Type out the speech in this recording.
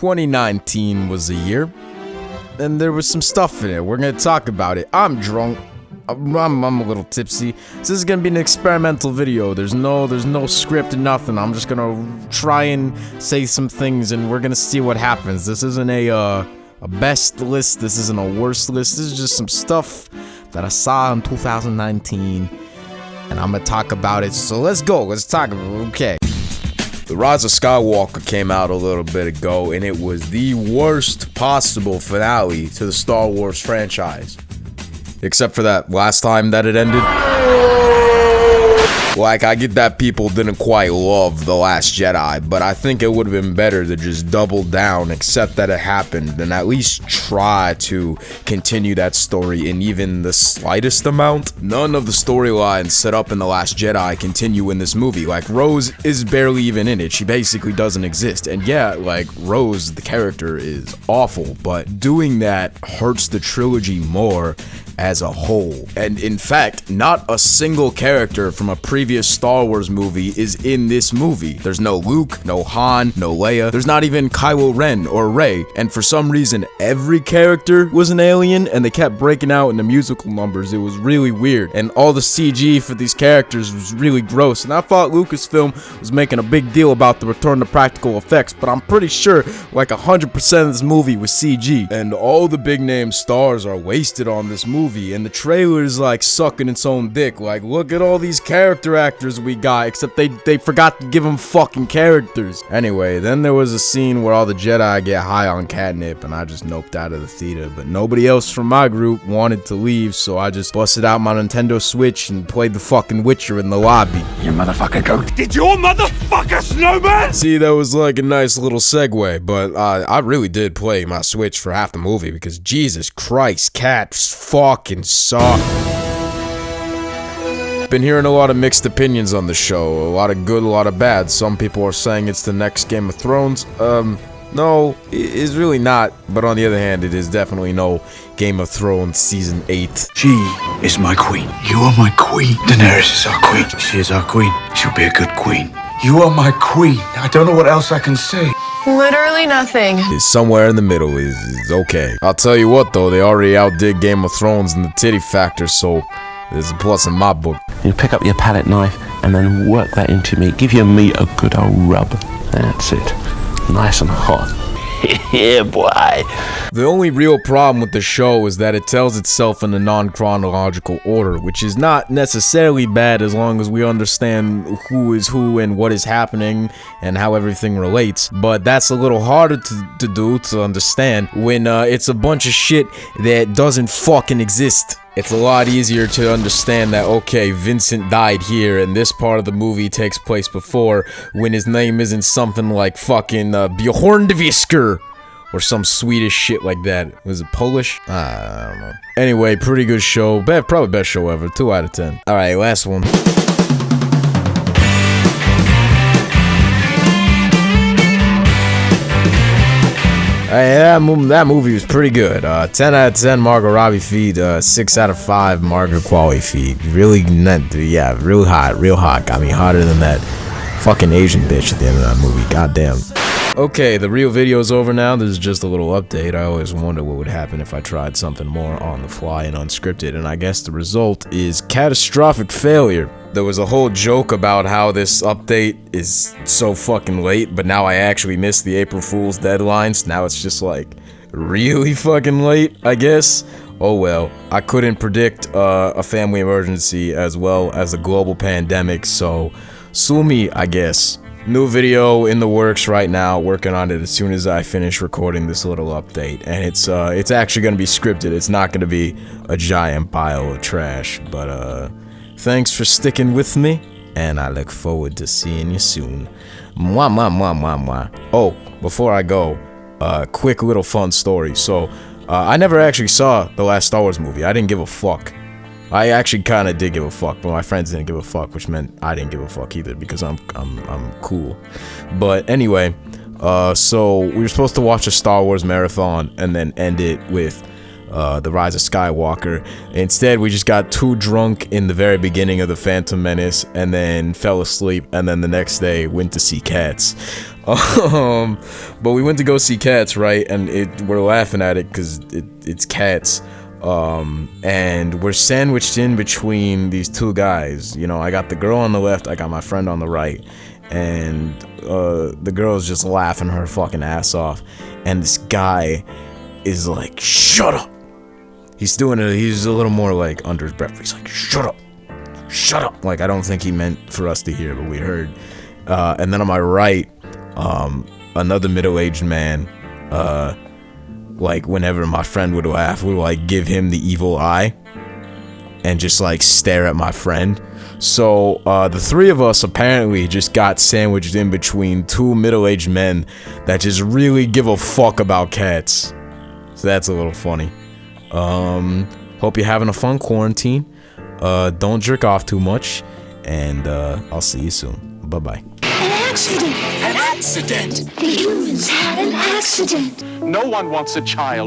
2019 was a year, and there was some stuff in it. We're gonna talk about it. I'm drunk. I'm a little tipsy. This is gonna be an experimental video. There's no script and nothing. I'm just gonna try and say some things, and we're gonna see what happens. This isn't a best list. This isn't a worst list. This is just some stuff that I saw in 2019, and I'm gonna talk about it. So let's go. Let's talk about it. Okay. The Rise of Skywalker came out a little bit ago, and it was the worst possible finale to the Star Wars franchise. Except for that last time that it ended. Like, I get that people didn't quite love The Last Jedi, but I think it would have been better to just double down, accept that it happened, and at least try to continue that story in even the slightest amount. None of the storylines set up in The Last Jedi continue in this movie. Like, Rose is barely even in it. She basically doesn't exist. And yeah, like, Rose, the character, is awful, but doing that hurts the trilogy more as a whole. And in fact, not a single character from a previous Star Wars movie is in this movie. There's no Luke, no Han, no Leia. There's not even Kylo Ren or Rey. And for some reason, every character was an alien, and they kept breaking out in the musical numbers. It was really weird. And all the CG for these characters was really gross. And I thought Lucasfilm was making a big deal about the return to practical effects, but I'm pretty sure like 100% of this movie was CG. And all the big name stars are wasted on this movie. And the trailer is like sucking its own dick. Like, look at all these character actors we got, except they forgot to give them fucking characters. Anyway, then there was a scene where all the Jedi get high on catnip, and I just noped out of the theater. But nobody else from my group wanted to leave, so I just busted out my Nintendo Switch and played the fucking Witcher in the lobby. You motherfucker goat. Did your motherfucker, Snowman? See, that was like a nice little segue, but I really did play my Switch for half the movie because Jesus Christ, cats fucking suck. Been hearing a lot of mixed opinions on the show. A lot of good, a lot of bad. Some people are saying it's the next Game of Thrones. No, it's really not. But on the other hand, it is definitely no Game of Thrones Season 8. She is my queen. You are my queen. Daenerys is our queen. She is our queen. She'll be a good queen. You are my queen. I don't know what else I can say. Literally nothing. Is somewhere in the middle is okay. I'll tell you what though, they already outdid Game of Thrones in the titty factor, so there's a plus in my book. You pick up your palette knife and then work that into meat. Give your meat a good old rub. That's it. Nice and hot. Yeah, boy. The only real problem with the show is that it tells itself in a non-chronological order, which is not necessarily bad as long as we understand who is who and what is happening and how everything relates. But that's a little harder to understand when it's a bunch of shit that doesn't fucking exist. It's a lot easier to understand that, okay, Vincent died here and this part of the movie takes place before, when his name isn't something like fucking Bjornvisker or some Swedish shit like that. Was it Polish? I don't know. Anyway, pretty good show. Probably best show ever. 2 out of 10. Alright, last one. That movie was pretty good. 10 out of 10 Margot Robbie feed, 6 out of 5 Margot Qualley feed. Really, yeah, real hot. Got me hotter than that fucking Asian bitch at the end of that movie. Goddamn. Okay, the real video's over now. This is just a little update. I always wonder what would happen if I tried something more on the fly and unscripted, and I guess the result is catastrophic failure. There was a whole joke about how this update is so fucking late, but now I actually missed the April Fool's deadlines. Now it's just like really fucking late, I guess. Oh well, I couldn't predict a family emergency as well as a global pandemic, so sue me, I guess. New video in the works right now, working on it as soon as I finish recording this little update, and it's actually gonna be scripted. It's not gonna be a giant pile of trash, but thanks for sticking with me, and I look forward to seeing you soon. Mwah, mwah, mwah, mwah, mwah. Oh, before I go, quick little fun story. So, I never actually saw the last Star Wars movie. I didn't give a fuck. I actually kind of did give a fuck, but my friends didn't give a fuck, which meant I didn't give a fuck either because I'm cool. But anyway, so we were supposed to watch a Star Wars marathon and then end it with The Rise of Skywalker. Instead, we just got too drunk in the very beginning of The Phantom Menace, and then fell asleep, and then the next day went to see Cats. But we went to go see Cats, right? And we're laughing at it because it's Cats. And we're sandwiched in between these two guys. You know, I got the girl on the left, I got my friend on the right, and the girl's just laughing her fucking ass off, and this guy is like, shut up. He's a little more like under his breath. He's like, shut up. Like, I don't think he meant for us to hear, but we heard. And then on my right, another middle-aged man, like, whenever my friend would laugh, would like give him the evil eye and just like stare at my friend. So the three of us apparently just got sandwiched in between two middle-aged men that just really give a fuck about cats. So that's a little funny. Hope you're having a fun quarantine. Don't jerk off too much, and I'll see you soon. Bye-bye. An accident! An accident! The humans had an accident! No one wants a child